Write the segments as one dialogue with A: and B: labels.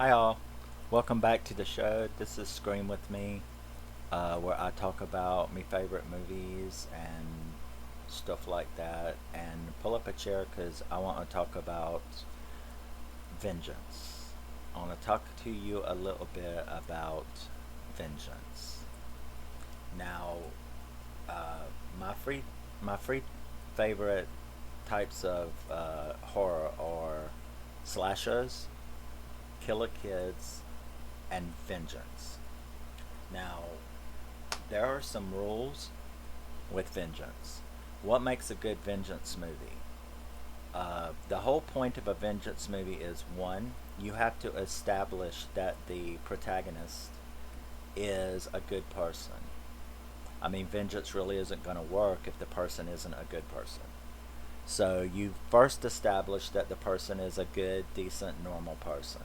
A: Hi all, welcome back to the show. This is Scream with Me, where I talk about my favorite movies and stuff like that. And pull up a chair because I want to talk about vengeance. I want to talk to you a little bit about vengeance. Now, uh, my free my free favorite types of horror are slashers, killer kids, and vengeance. Now, there are some rules with vengeance. What makes a good vengeance movie? The whole point of a vengeance movie is one, you have to establish that the protagonist is a good person. I mean, vengeance really isn't going to work if the person isn't a good person. So you first establish that the person is a good, decent, normal person.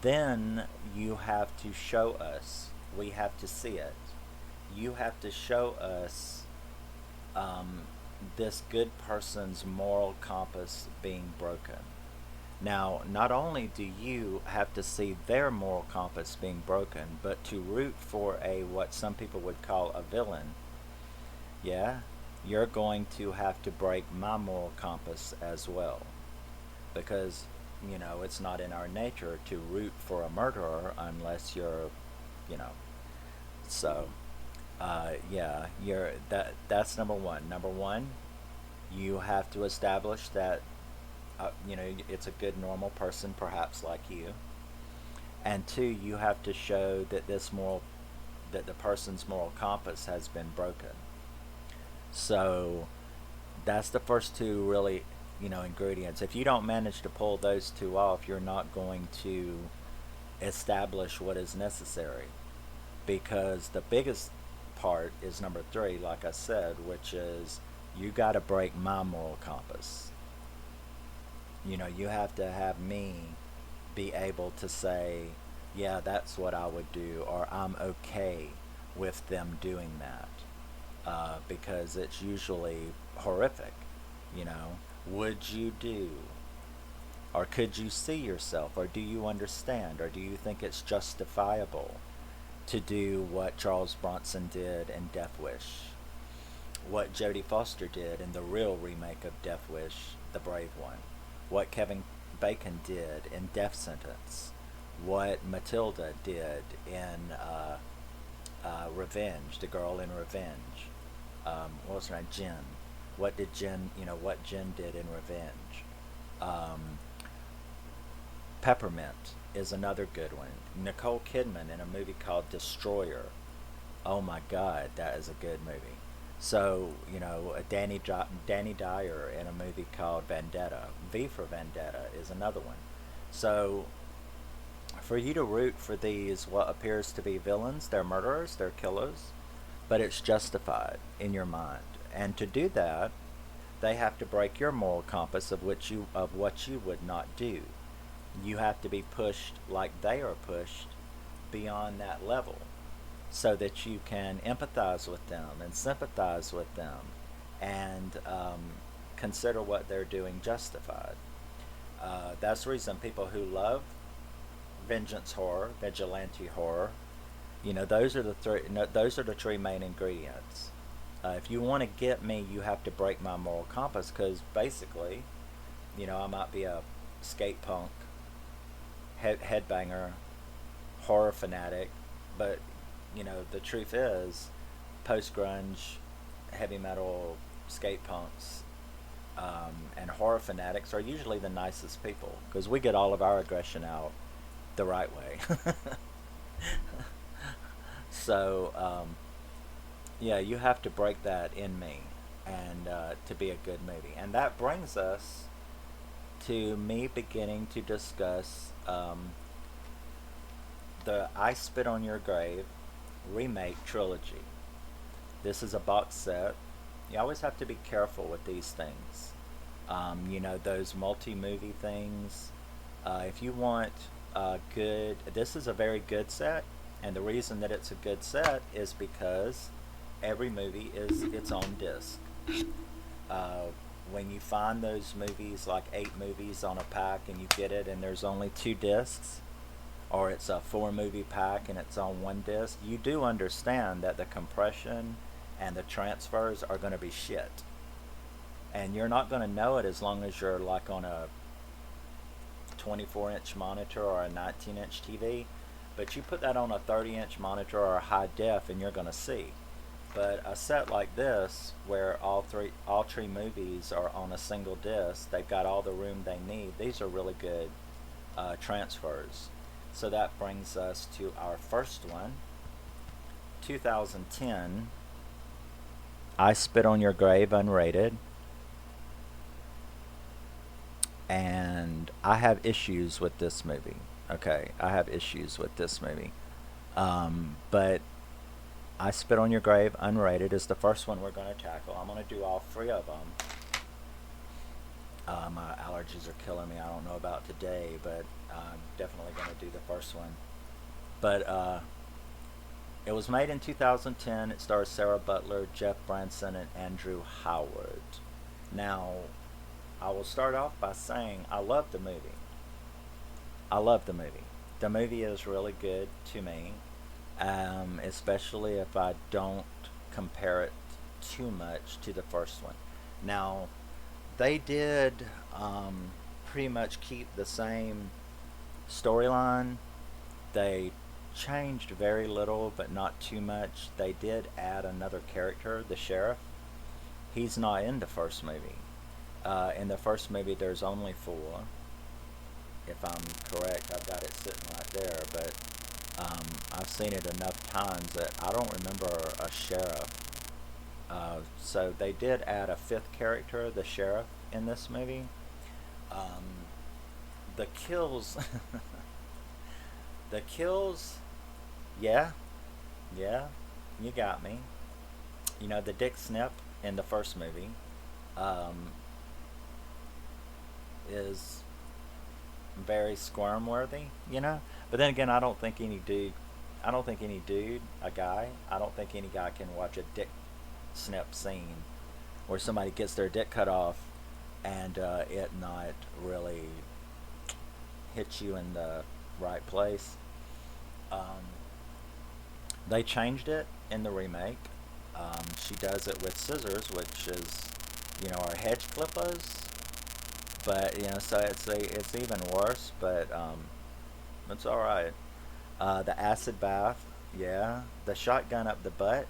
A: Then you have to show us. We have to see it. You have to show us um, this good person's moral compass being broken. Now, not only do you have to see their moral compass being broken, but to root for a what some people would call a villain, yeah, you're going to have to break my moral compass as well. Because, it's not in our nature to root for a murderer unless you're, you know, so yeah, that's number one. Number one, you have to establish that it's a good normal person, perhaps like you. And two, you have to show that that the person's moral compass has been broken. So that's the first two really, ingredients. If you don't manage to pull those two off, you're not going to establish what is necessary. Because the biggest part is number three, like I said, which is you got to break my moral compass. You have to have me be able to say, yeah, that's what I would do, or I'm okay with them doing that. Because it's usually horrific. You know, would you do? Or could you see yourself? Or do you understand? Or do you think it's justifiable to do what Charles Bronson did in Death Wish? What Jodie Foster did in the real remake of Death Wish, the brave one? What Kevin Bacon did in Death Sentence? What Matilda did in Revenge, the girl in Revenge? What was her name? Jen. What did Jen, what Jen did in Revenge? Um, Peppermint is another good one. Nicole Kidman in a movie called Destroyer. Oh my God, that is a good movie. So, Danny Dyer in a movie called Vendetta. V for Vendetta is another one. So, for you to root for these, what appears to be villains, they're murderers, they're killers, but it's justified in your mind. And to do that, they have to break your moral compass of what you would not do. You have to be pushed like they are pushed beyond that level so that you can empathize with them and sympathize with them and consider what they're doing justified. That's the reason people who love vengeance horror, vigilante horror, those are the three. No, those are the three main ingredients. If you want to get me, you have to break my moral compass because basically, I might be a skate punk, headbanger, horror fanatic, but the truth is, post grunge, heavy metal, skate punks, and horror fanatics are usually the nicest people because we get all of our aggression out the right way. So, yeah, you have to break that in me and to be a good movie. And that brings us to me beginning to discuss the I Spit on Your Grave remake trilogy. This is a box set. You always have to be careful with these things. Those multi movie things. If you want good, this is a very good set. And the reason that it's a good set is because every movie is its own disc. Uh, when you find those movies, like 8 movies on a pack, and you get it, and there's only 2 discs, or it's a 4 movie pack and it's on one disc, you do understand that the compression and the transfers are going to be shit. And you're not going to know it as long as you're like on a 24-inch monitor or a 19-inch TV. But you put that on a 30-inch monitor or a high def and you're going to see. But a set like this, where all three movies are on a single disc, they've got all the room they need. These are really good transfers. So that brings us to our first one, 2010. I Spit on Your Grave unrated. And I have issues with this movie. Okay, I have issues with this movie. But I Spit on Your Grave unrated is the first one we're going to tackle. I'm going to do all 3 of them. My allergies are killing me. I don't know about today, but I'm definitely going to do the first one. But it was made in 2010. It stars Sarah Butler, Jeff Branson, and Andrew Howard. Now, I will start off by saying I love the movie. I love the movie. The movie is really good to me, especially if I don't compare it too much to the first one. Now, they did pretty much keep the same storyline. They changed very little, but not too much. They did add another character, the sheriff. He's not in the first movie. In the first movie, there's only 4. If I'm correct, I've got it sitting right there, but I've seen it enough times that I don't remember a sheriff. So they did add a 5th character, the sheriff, in this movie. The kills, the kills, yeah, you got me. You know, the dick snip in the first movie is very squirm worthy, you know. But then again, I don't think any dude, a guy, I don't think any guy can watch a dick snip scene where somebody gets their dick cut off and it not really hit you in the right place. They changed it in the remake. She does it with scissors, which is, you know, our hedge clippers. But you know, so it's even worse. But it's all right. The acid bath, yeah. The shotgun up the butt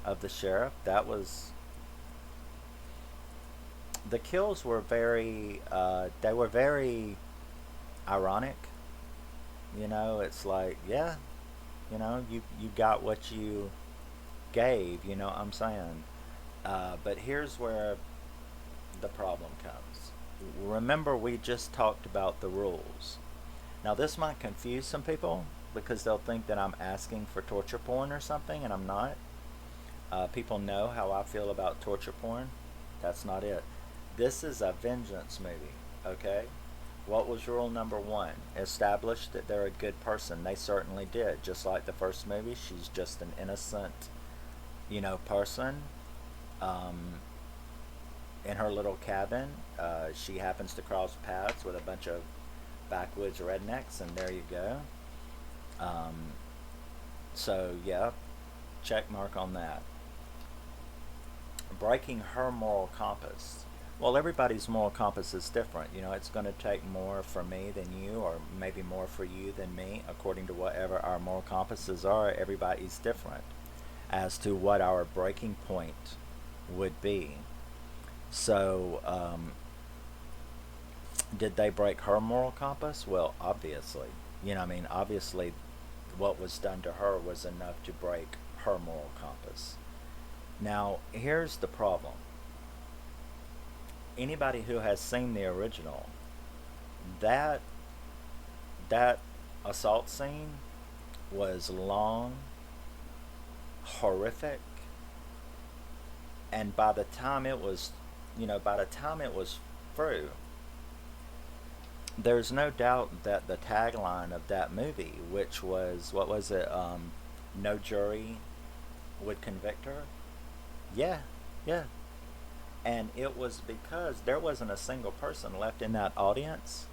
A: of the sheriff. That was. The kills were very. They were very ironic. You know, it's like, yeah, you know, you got what you gave. You know what I'm saying? But here's where the problem comes. Remember, we just talked about the rules. Now, this might confuse some people because they'll think that I'm asking for torture porn or something, and I'm not. People know how I feel about torture porn. That's not it. This is a vengeance movie, okay? What was rule number 1? Establish that they're a good person. They certainly did. Just like the first movie, she's just an innocent, you know, person. In her little cabin, she happens to cross paths with a bunch of backwoods rednecks, and there you go. So, yeah, check mark on that. Breaking her moral compass. Well, everybody's moral compass is different. You know, it's going to take more for me than you, or maybe more for you than me, according to whatever our moral compasses are. Everybody's different as to what our breaking point would be. So, did they break her moral compass? Well, obviously. You know, I mean, obviously, what was done to her was enough to break her moral compass. Now, here's the problem. Anybody who has seen the original, that assault scene was long, horrific, and by the time it was through, there's no doubt that the tagline of that movie, which was, what was it, no jury would convict her? Yeah. And it was because there wasn't a single person left in that audience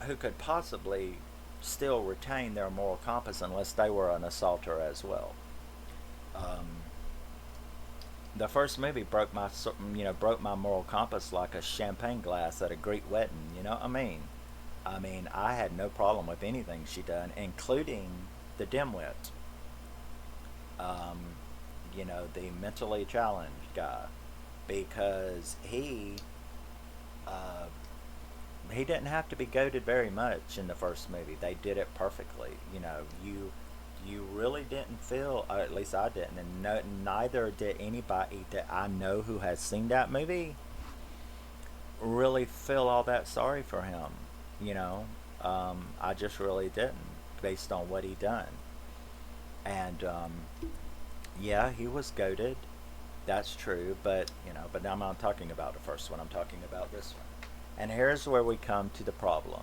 A: who could possibly still retain their moral compass unless they were an assaulter as well. Um, the first movie broke my moral compass like a champagne glass at a Greek wedding. You know what I mean? I mean, I had no problem with anything she done, including the dimwit. Um, the mentally challenged guy, because uh, he didn't have to be goaded very much in the first movie. They did it perfectly. You really didn't feel, or at least I didn't, and no, neither did anybody that I know who has seen that movie really feel all that sorry for him. You know, I just really didn't, based on what he done. And yeah, he was goaded. That's true, but but I'm not talking about the first one. I'm talking about this one. And here's where we come to the problem.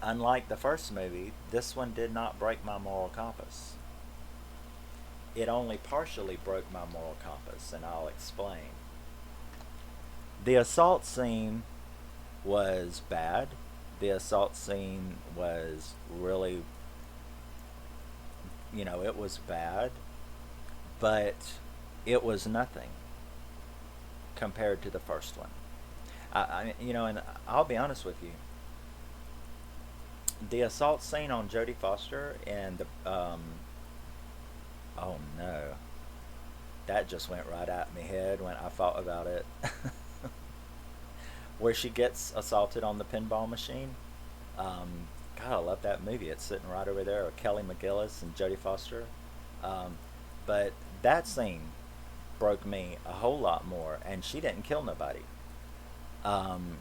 A: Unlike the first movie, this one did not break my moral compass. It only partially broke my moral compass, and I'll explain. The assault scene was bad. The assault scene was really, it was bad, but it was nothing compared to the first one. And I'll be honest with you. The assault scene on Jodie Foster and oh no, that just went right at my head when I thought about it. Where she gets assaulted on the pinball machine. God, I love that movie. It's sitting right over there with Kelly McGillis and Jodie Foster. Um, but that scene broke me a whole lot more, and she didn't kill nobody. Um,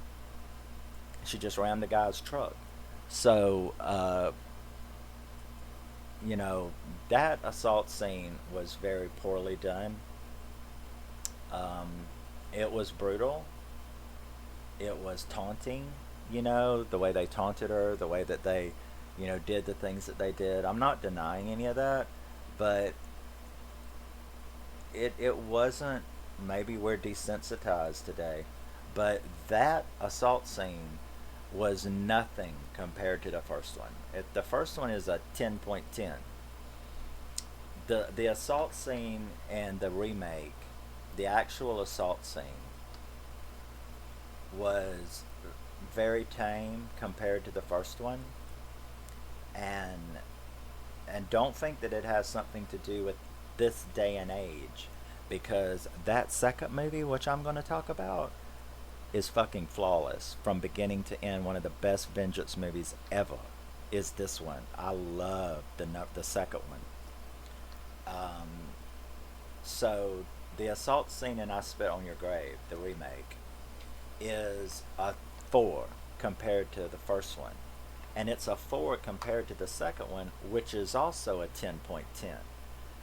A: she just rammed the guy's truck. So, you know, that assault scene was very poorly done. Um, it was brutal. It was taunting, the way they taunted her, the way that they, did the things that they did. I'm not denying any of that, but it wasn't, maybe we're desensitized today, but that assault scene was nothing compared to the first one. The first one is a 10.10. The assault scene and the remake, the actual assault scene was very tame compared to the first one, and don't think that it has something to do with this day and age, because that second movie, which I'm going to talk about, is fucking flawless from beginning to end. One of the best vengeance movies ever is this one. I love the second one. Um, so the assault scene in I Spit on Your Grave, the remake, is a 4 compared to the first one. And it's a 4 compared to the second one, which is also a 10.10.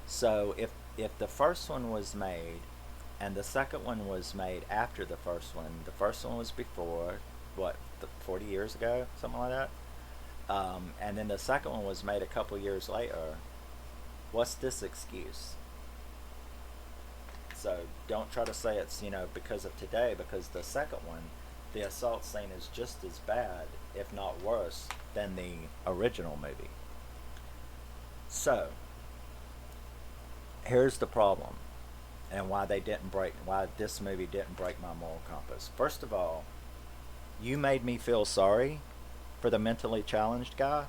A: So if the first one was made and the second one was made after the first one was before, 40 years ago, something like that. And then the second one was made a couple years later. What's this excuse? So don't try to say it's, because of today, because the second one, the assault scene is just as bad, if not worse, than the original movie. So, here's the problem, and why this movie didn't break my moral compass. First of all, you made me feel sorry for the mentally challenged guy,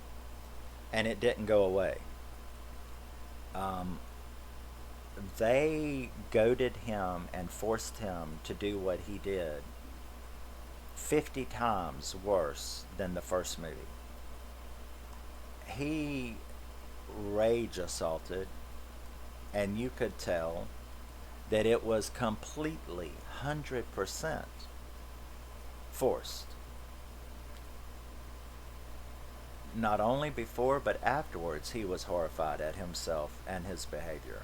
A: and it didn't go away. Um, they goaded him and forced him to do what he did 50 times worse than the first movie. He rage assaulted, and you could tell that it was completely 100% forced. Not only before but afterwards, he was horrified at himself and his behavior.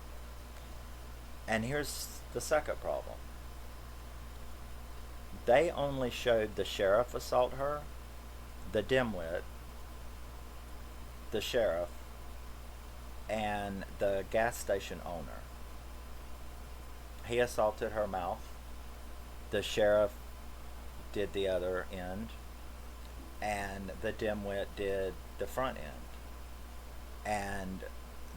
A: And here's the second problem. They only showed the sheriff assault her, the dimwit, the sheriff, and the gas station owner. He assaulted her mouth. The sheriff did the other end, and the dimwit did the front end. And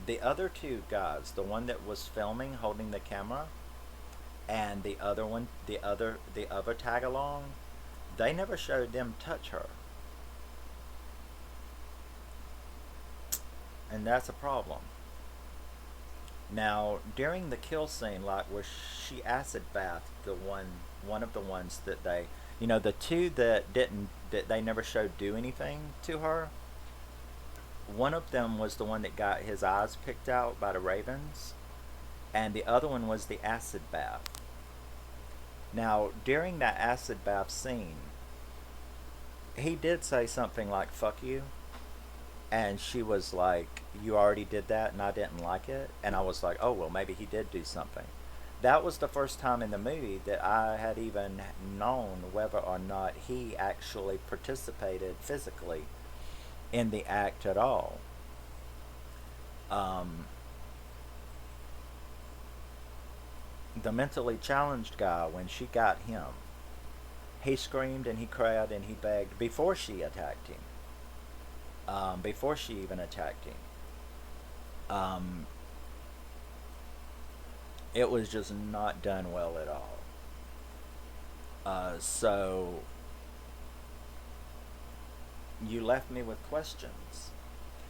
A: the other two guys, the one that was filming, holding the camera, and the other one, the other tag along, they never showed them touch her, and that's a problem. Now, during the kill scene, like where she acid bath one of the ones that the two that didn't, that they never showed do anything to her. One of them was the one that got his eyes picked out by the ravens, and the other one was the acid bath. Now, during that acid bath scene, he did say something like "fuck you," and she was like, "You already did that and I didn't like it." And I was like, "Oh, well, maybe he did do something." That was the first time in the movie that I had even known whether or not he actually participated physically in the act at all. um, the mentally challenged guy, when she got him, he screamed and he cried and he begged before she attacked him, before she even attacked him. um, it was just not done well at all. So you left me with questions.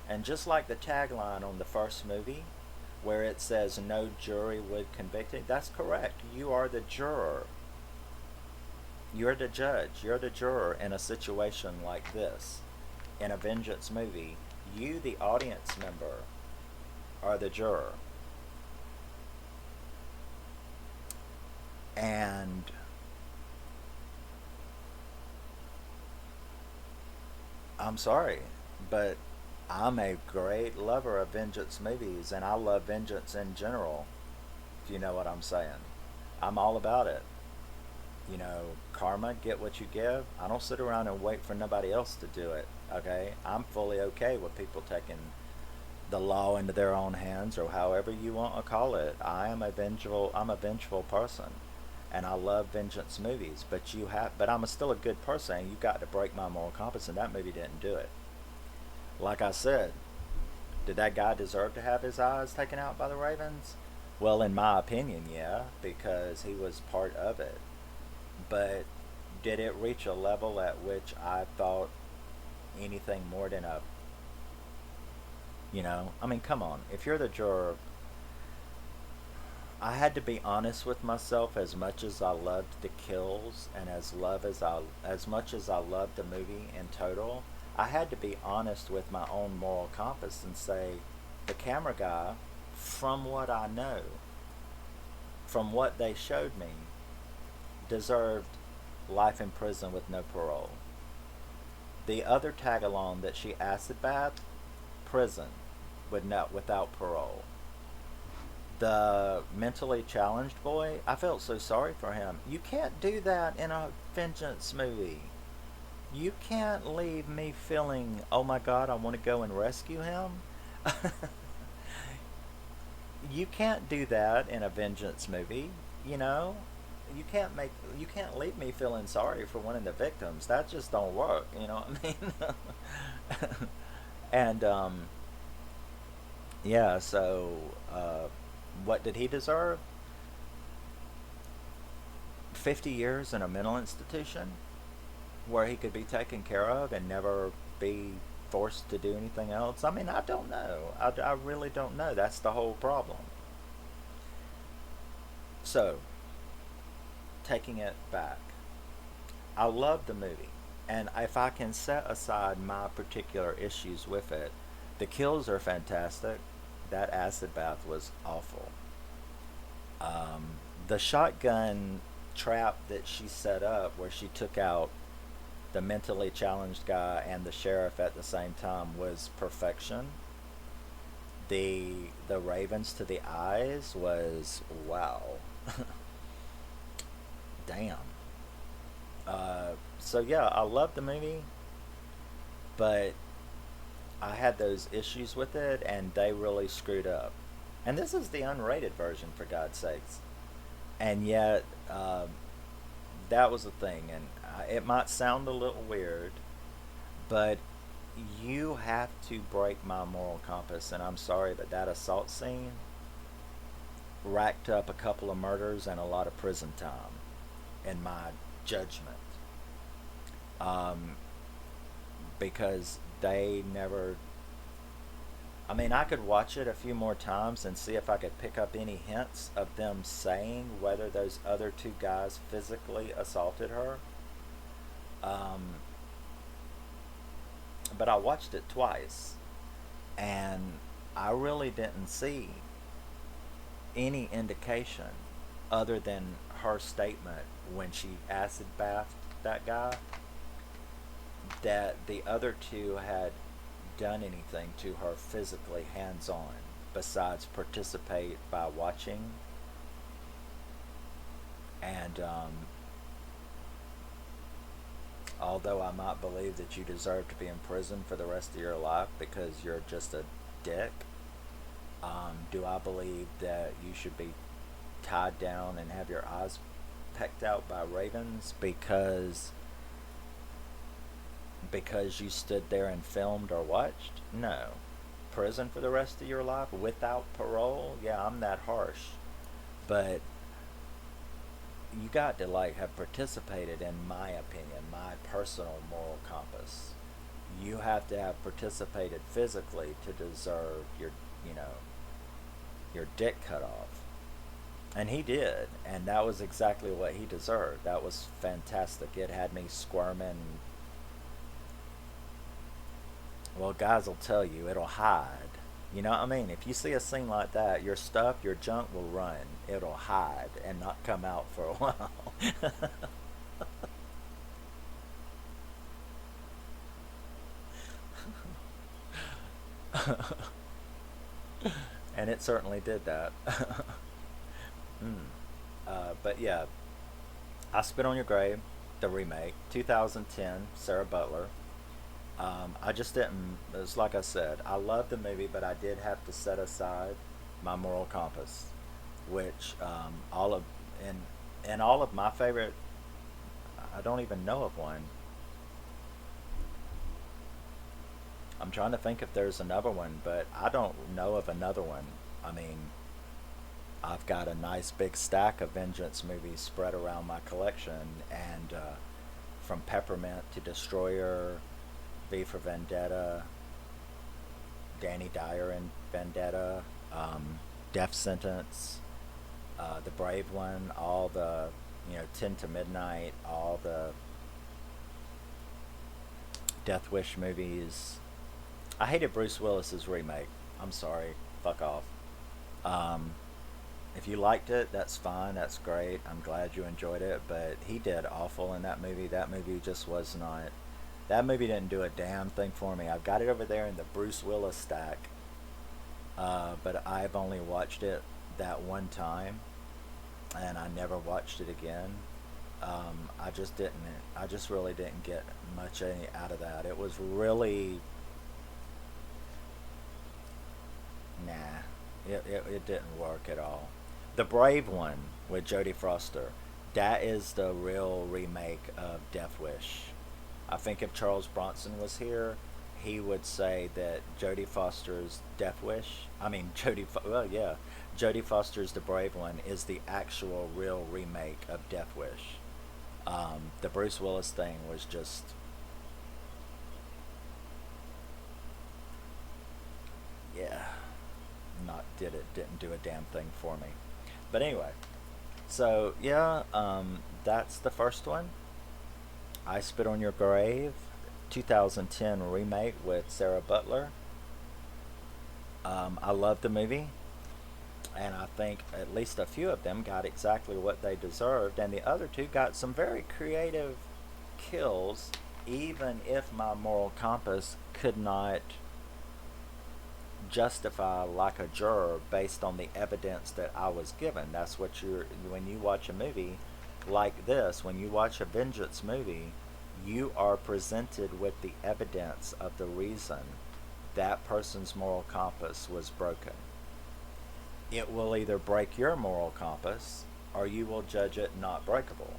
A: And just like the tagline on the first movie, where it says no jury would convict it, that's correct. You are the juror. You're the judge. You're the juror in a situation like this. In a vengeance movie, you, the audience member, are the juror. And I'm sorry, but I'm a great lover of vengeance movies, and I love vengeance in general, if you know what I'm saying. I'm all about it. Karma, get what you give. I don't sit around and wait for nobody else to do it, okay? I'm fully okay with people taking the law into their own hands, or however you want to call it. I'm a vengeful person, and I love vengeance movies, but I'm still a good person, and you got to break my moral compass, and that movie didn't do it. Like I said, did that guy deserve to have his eyes taken out by the ravens? Well, in my opinion, yeah, because he was part of it. But did it reach a level at which I thought anything more than I mean, come on. If you're the juror, I had to be honest with myself. As much as I loved the kills, and as much as I loved the movie in total, I had to be honest with my own moral compass and say, the camera guy, from what I know, from what they showed me, deserved life in prison with no parole. The other tag along that she acid bath, prison without parole. The mentally challenged boy, I felt so sorry for him. You can't do that in a vengeance movie. You can't leave me feeling, oh my god, I want to go and rescue him. You can't do that in a vengeance movie, you know? You can't leave me feeling sorry for one of the victims. That just don't work, you know what I mean? And yeah, so what did he deserve? 50 years in a mental institution where he could be taken care of and never be forced to do anything else? I mean, I don't know. I really don't know. That's the whole problem. So, taking it back, I love the movie. And if I can set aside my particular issues with it, the kills are fantastic. That acid bath was awful. Um, the shotgun trap that she set up, where she took out the mentally challenged guy and the sheriff at the same time, was perfection. The ravens to the eyes was wow. Damn. So yeah, I love the movie, but I had those issues with it, and they really screwed up. And this is the unrated version, for God's sakes. And yet, that was the thing, and it might sound a little weird, but you have to break my moral compass. And I'm sorry, but that assault scene racked up a couple of murders and a lot of prison time, in my judgment. Um, because they never. I mean, I could watch it a few more times and see if I could pick up any hints of them saying whether those other two guys physically assaulted her. Um, but I watched it twice, and I really didn't see any indication other than her statement when she acid bathed that guy that the other two had done anything to her physically hands on besides participate by watching. And although I might believe that you deserve to be in prison for the rest of your life because you're just a dick, do I believe that you should be tied down and have your eyes pecked out by ravens because you stood there and filmed or watched? No. Prison for the rest of your life without parole? Yeah, I'm that harsh. But you got to like have participated, in my opinion, my personal moral compass. You have to have participated physically to deserve you know, your dick cut off. And he did, and that was exactly what he deserved. That was fantastic. It had me squirming. Well, guys will tell you it'll hide. You know what I mean? If you see a scene like that, your stuff, your junk will run. It'll hide and not come out for a while. And it certainly did that. mm. But yeah, I Spit on Your Grave, the remake, 2010, Sarah Butler. I just didn't. It's like I said, I love the movie, but I did have to set aside my moral compass, which all of and all of my favorite. I don't even know of one. I'm trying to think if there's another one, but I don't know of another one. I mean, I've got a nice big stack of Vengeance movies spread around my collection, and from Peppermint to Destroyer, V for Vendetta, Danny Dyer in Vendetta, Death Sentence, The Brave One, all the, 10 to Midnight, all the Death Wish movies. I hated Bruce Willis's remake. I'm sorry. Fuck off. Um, if you liked it, that's fine. That's great. I'm glad you enjoyed it. But he did awful in that movie. That movie just was not. That movie didn't do a damn thing for me. I've got it over there in the Bruce Willis stack. But I've only watched it that one time. And I never watched it again. I just didn't. I just really didn't get much any out of that. It was really. Nah. It didn't work at all. The Brave One with Jodie Foster, that is the real remake of Death Wish. I think if Charles Bronson was here, he would say that Jodie Foster's Death Wish, I mean well yeah, Jodie Foster's The Brave One is the actual real remake of Death Wish. The Bruce Willis thing was just, yeah, not did it didn't do a damn thing for me. But anyway, so yeah, that's the first one. I Spit on Your Grave, 2010 remake with Sarah Butler. I love the movie, and I think at least a few of them got exactly what they deserved, and the other two got some very creative kills, even if my moral compass could not justify like a juror based on the evidence that I was given. That's what when you watch a movie like this, when you watch a vengeance movie, you are presented with the evidence of the reason that person's moral compass was broken. It will either break your moral compass or you will judge it not breakable.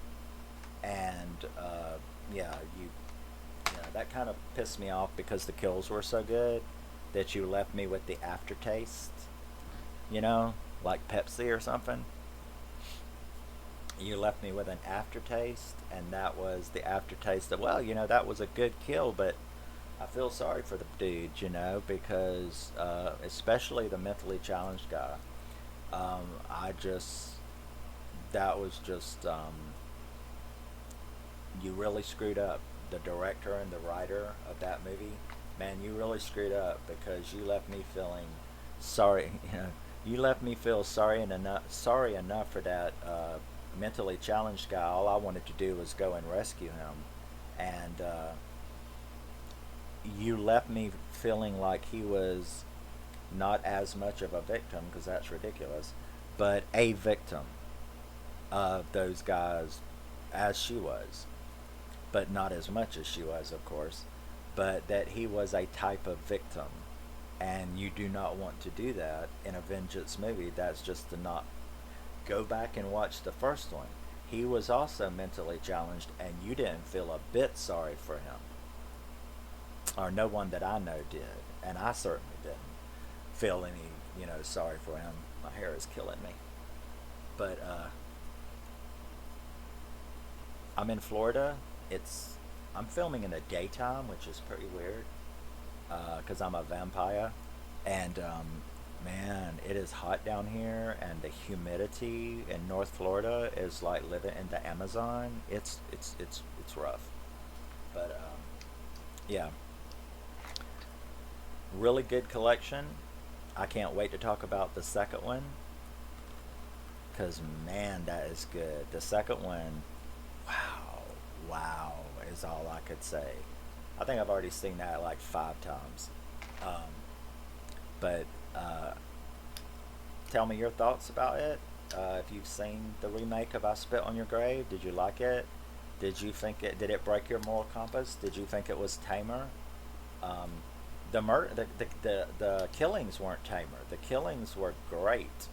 A: And yeah, that kind of pissed me off because the kills were so good that you left me with the aftertaste, you know, like Pepsi or something. You left me with an aftertaste, and that was the aftertaste of, well, that was a good kill, but I feel sorry for the dude, because especially the mentally challenged guy. I just, that was just, you really screwed up. The director and the writer of that movie, man, you really screwed up because you left me feeling sorry. You left me feel sorry enough for that mentally challenged guy. All I wanted to do was go and rescue him, and you left me feeling like he was not as much of a victim, because that's ridiculous, but a victim of those guys as she was, but not as much as she was, of course, but that he was a type of victim. And you do not want to do that in a vengeance movie. That's just to not go back and watch the first one. He was also mentally challenged, and you didn't feel a bit sorry for him, or no one that I know did, and I certainly didn't feel any, sorry for him. My hair is killing me, but I'm in Florida. It's I'm filming in the daytime, which is pretty weird, because I'm a vampire, and man, it is hot down here, and the humidity in North Florida is like living in the Amazon. It's rough, but yeah, really good collection. I can't wait to talk about the second one, because man, that is good. The second one, wow, wow, is all I could say. I think I've already seen that like 5 times. Um, but tell me your thoughts about it. If you've seen the remake of I Spit on Your Grave, did you like it? Did it break your moral compass? Did you think it was tamer? Um, the killings weren't tamer. The killings were great.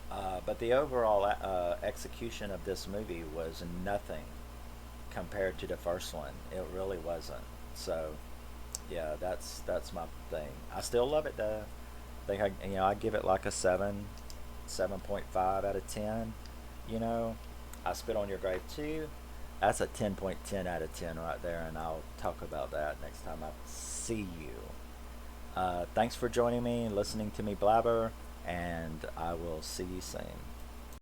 A: But the overall execution of this movie was nothing compared to the first one. It really wasn't. So, yeah, that's my thing. I still love it though. I give it like a 7.5 out of 10. You know, I Spit on Your Grave too. That's a 10.10 out of 10 right there, and I'll talk about that next time I see you. Thanks for joining me and listening to me blabber, and I will see you soon.